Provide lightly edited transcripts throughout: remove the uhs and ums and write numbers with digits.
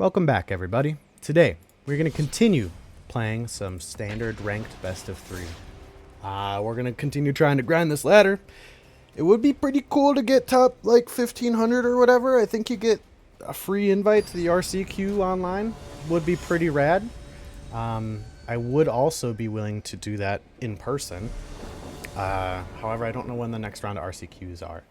Welcome back, everybody. Today, we're going to continue playing some standard ranked best of 3. We're going to continue trying to grind this ladder. It would be pretty cool to get top, like, 1500 or whatever. I think you get a free invite to the RCQ online. Would be pretty rad. I would also be willing to do that in person. However, I don't know when the next round of RCQs are.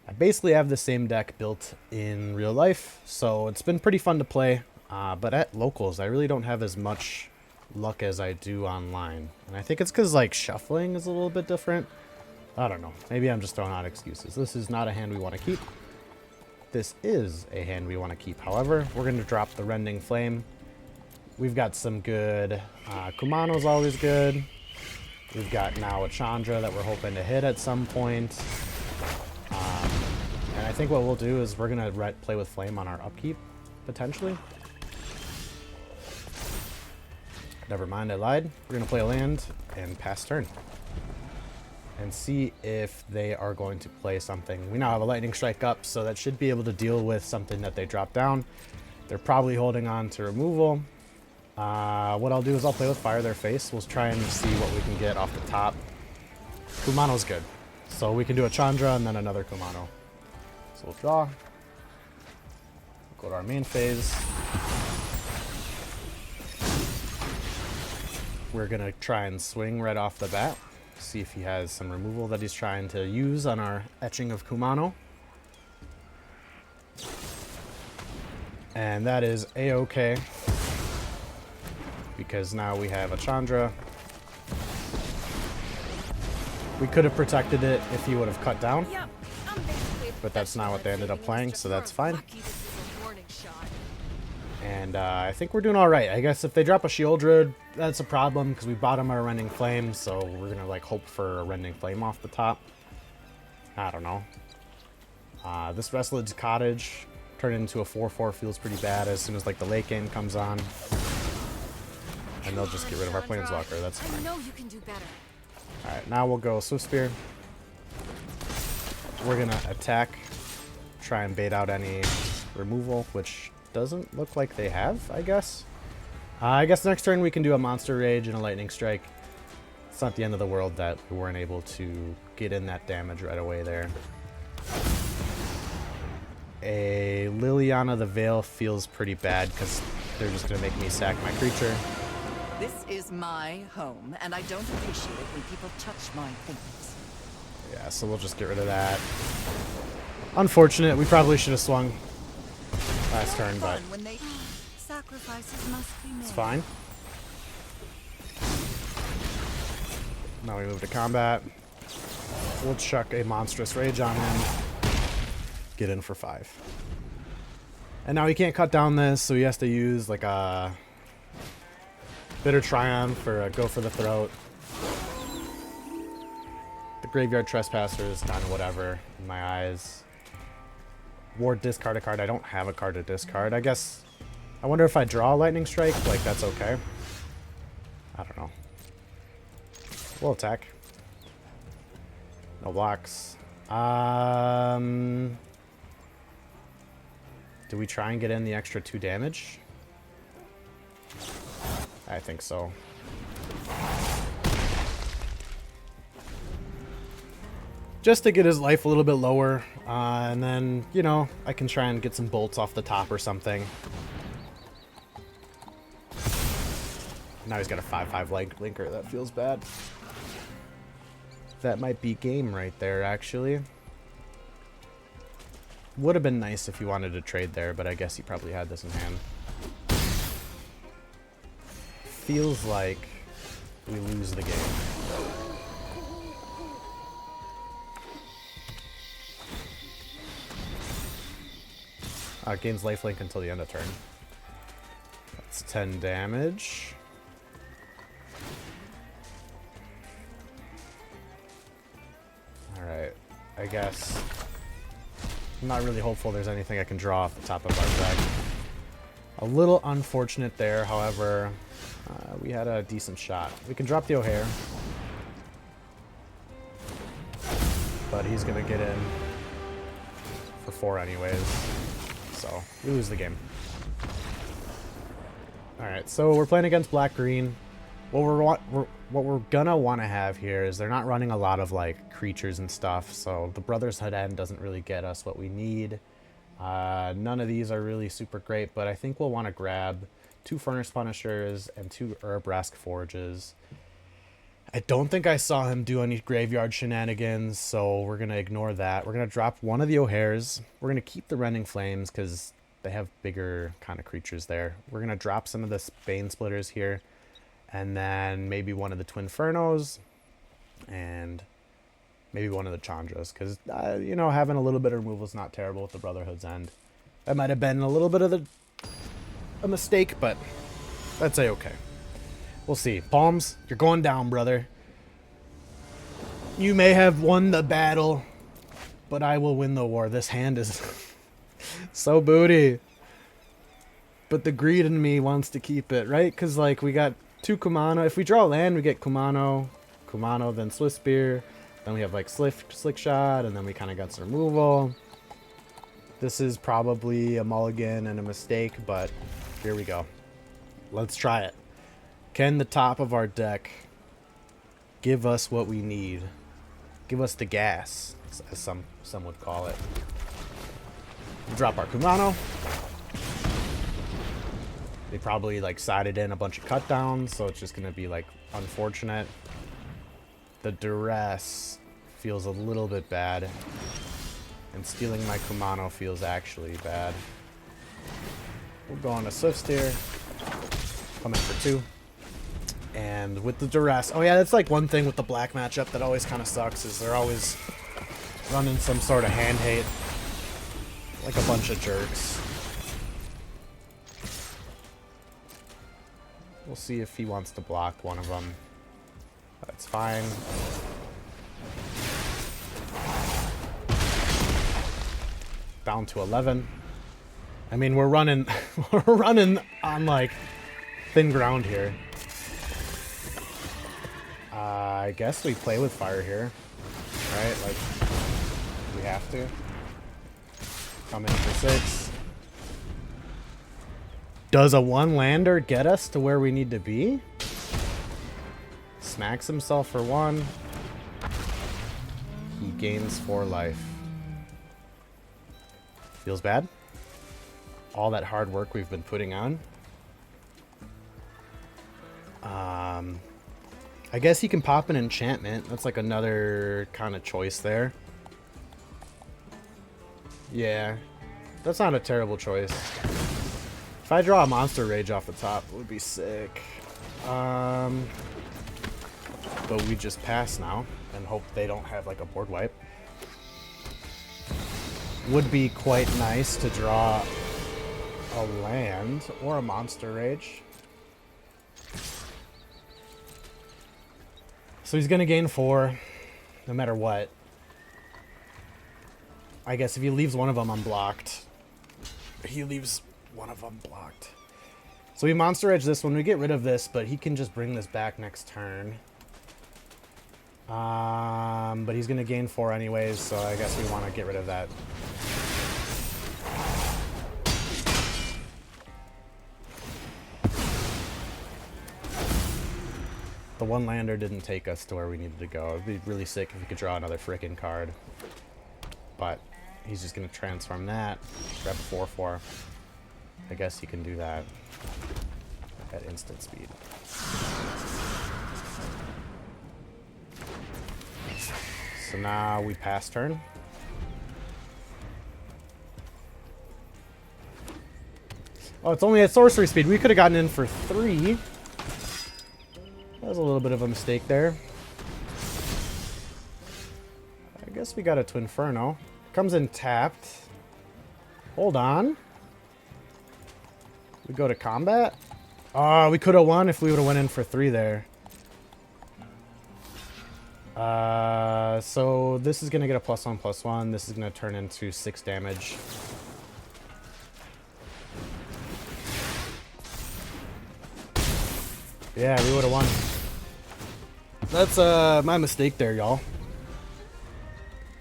I basically have the same deck built in real life, so it's been pretty fun to play, but at locals I really don't have as much luck as I do online, and I think it's because like shuffling is a little bit different. I don't know, maybe I'm just throwing out excuses. This is not a hand we want to keep. This is a hand we want to keep. However, we're going to drop the Rending Flame. We've got some good, Kumano's always good. We've got now a Chandra that we're hoping to hit at some point. And I think what we'll do is we're going to play with Flame on our upkeep, potentially. Never mind, I lied. We're going to play a land and pass turn. And see if they are going to play something. We now have a Lightning Strike up, so that should be able to deal with something that they drop down. They're probably holding on to removal. What I'll do is I'll play with Fire Their Face. We'll try and see what we can get off the top. Kumano's good. So we can do a Chandra and then another Kumano. So we'll draw. Go to our main phase. We're going to try and swing right off the bat. See if he has some removal that he's trying to use on our etching of Kumano. And that is A-okay. Because now we have a Chandra. We could have protected it if he would have cut down. But that's not what they ended up playing, so that's fine. And I think we're doing alright. I guess if they drop a Shield Druid, that's a problem because we bottom our Rending Flame, so we're going to like hope for a Rending Flame off the top. I don't know. This Restless Cottage turned into a 4/4 feels pretty bad as soon as like the late game comes on. And they'll just get rid of our Planeswalker, that's fine. Alright, now we'll go Swift Spear. We're going to attack, try and bait out any removal, which doesn't look like they have, I guess. I guess next turn we can do a Monster Rage and a Lightning Strike. It's not the end of the world that we weren't able to get in that damage right away there. A Liliana the Veil feels pretty bad because they're just going to make me sack my creature. This is my home, and I don't appreciate it when people touch my things. Yeah, so we'll just get rid of that. Unfortunate. We probably should have swung last turn, but Sacrifices must be made. it's fine. Now we move to combat. We'll chuck a Monstrous Rage on him. Get in for 5. And now he can't cut down this, so he has to use like a Bitter Triumph or a Go for the Throat. The Graveyard Trespasser is kind of whatever in my eyes. Ward, discard a card. I don't have a card to discard. I guess, I wonder if I draw a Lightning Strike, like that's okay. I don't know. We'll attack. No blocks. Do we try and get in the extra 2 damage? I think so. Just to get his life a little bit lower, and then, you know, I can try and get some bolts off the top or something. Now he's got a 5/5 linker. That feels bad. That might be game right there, actually. Would have been nice if he wanted to trade there, but I guess he probably had this in hand. Feels like we lose the game. Gains lifelink until the end of turn. That's 10 damage. Alright, I guess. I'm not really hopeful there's anything I can draw off the top of our deck. A little unfortunate there, however, we had a decent shot. We can drop the O'Hare. But he's going to get in for 4 anyways. So, we lose the game. Alright, so we're playing against black-green. What we're gonna want to have here is they're not running a lot of like creatures and stuff, so the Brothers Hood End doesn't really get us what we need. None of these are really super great, but I think we'll want to grab 2 Furnace Punishers and 2 Urbrask Forges. I don't think I saw him do any graveyard shenanigans, so we're going to ignore that. We're going to drop one of the O'Hares. We're going to keep the Rending Flames because they have bigger kind of creatures there. We're going to drop some of the Bane Splitters here, and then maybe one of the Twinfernos, and maybe one of the Chandras, because, you know, having a little bit of removal is not terrible with the Brotherhood's End. That might have been a little bit of a mistake, but that's a-okay. We'll see. Palms, you're going down, brother. You may have won the battle, but I will win the war. This hand is so booty. But the greed in me wants to keep it, right? Because, like, we got 2 Kumano. If we draw land, we get Kumano, then Swift Spear. Then we have, like, Slick Shot, and then we kind of got some removal. This is probably a mulligan and a mistake, but here we go. Let's try it. Can the top of our deck give us what we need? Give us the gas, as some would call it. Drop our Kumano. They probably like sided in a bunch of cut downs, so it's just gonna be like unfortunate. The duress feels a little bit bad, and stealing my Kumano feels actually bad. We'll go on a Swift Steer. Come in for 2. And with the duress, oh yeah, that's like one thing with the black matchup that always kind of sucks, is they're always running some sort of hand hate, like a bunch of jerks. We'll see if he wants to block one of them. That's fine. Down to 11. I mean, we're running we're running on like thin ground here. I guess we play with fire here, right? Like, we have to. Come in for 6. Does a 1-lander get us to where we need to be? Smacks himself for 1. He gains 4 life. Feels bad. All that hard work we've been putting on. I guess he can pop an enchantment. That's like another kind of choice there. Yeah, that's not a terrible choice. If I draw a Monster Rage off the top, it would be sick. But we just pass now and hope they don't have like a board wipe. Would be quite nice to draw a land or a Monster Rage. So he's going to gain 4, no matter what. I guess if he leaves one of them unblocked, he leaves one of them blocked. So we Monster Edge this one. We get rid of this, but he can just bring this back next turn. But he's going to gain 4 anyways, so I guess we want to get rid of that. The 1-lander didn't take us to where we needed to go. It'd be really sick if we could draw another frickin' card. But he's just going to transform that. Grab 4/4. I guess he can do that at instant speed. So now we pass turn. Oh, it's only at sorcery speed. We could have gotten in for 3. That was a little bit of a mistake there. I guess we got a Twinferno. Comes in tapped. Hold on. We go to combat? Oh, we could have won if we would have went in for 3 there. So this is going to get a +1/+1. This is going to turn into 6 damage. Yeah, we would have won. That's my mistake there, y'all.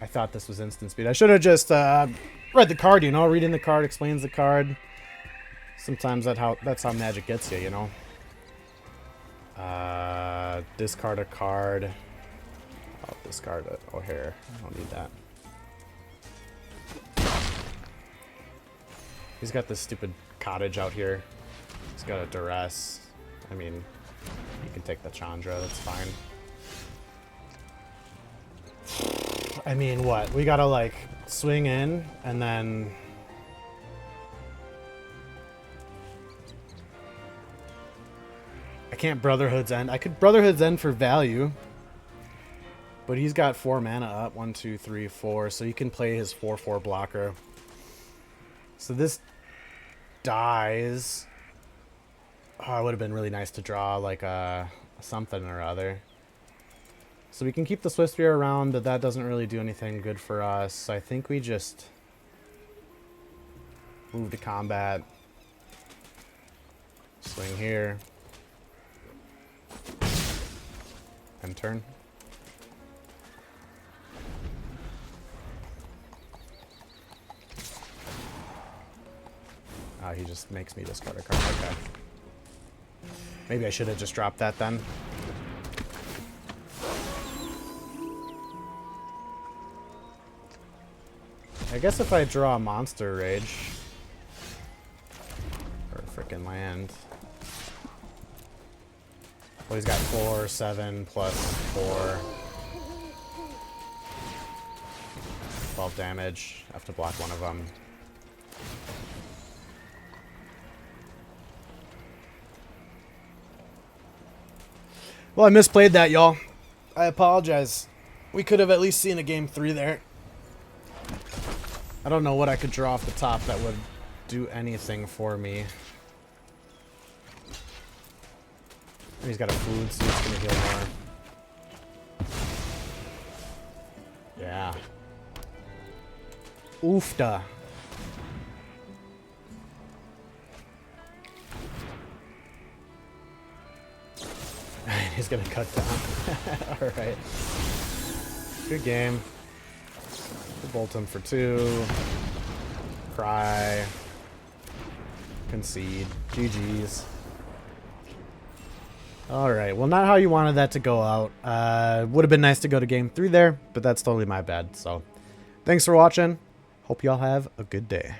I thought this was instant speed. I should have just read the card, you know. Reading the card explains the card. Sometimes that's how magic gets you, you know? Discard a card. I'll discard it. Oh, here. I don't need that. He's got this stupid cottage out here. He's got a duress. I mean, you can take the Chandra. That's fine. I mean, what? We gotta, like, swing in and then... I can't Brotherhood's End. I could Brotherhood's End for value. But he's got 4 mana up. 1, 2, 3, 4. So he can play his 4/4 blocker. So this dies. Oh, it would have been really nice to draw like a something or other. So we can keep the Swift Spear around, but that doesn't really do anything good for us. So I think we just move to combat. Swing here. End turn. He just makes me discard a card. Okay. Maybe I should have just dropped that then. I guess if I draw a Monster Rage or a frickin' land. Well, he's got 4, 7 plus 4. 12 damage. I have to block one of them. Well, I misplayed that, y'all. I apologize. We could have at least seen a game 3 there. I don't know what I could draw off the top that would do anything for me. And he's got a food, so he's gonna heal more. Yeah. Oofda. He's gonna cut down. Alright. Good game. We'll bolt him for 2. Cry. Concede. GG's. Alright, well, not how you wanted that to go out. Would have been nice to go to game 3 there, but that's totally my bad. So, thanks for watching. Hope y'all have a good day.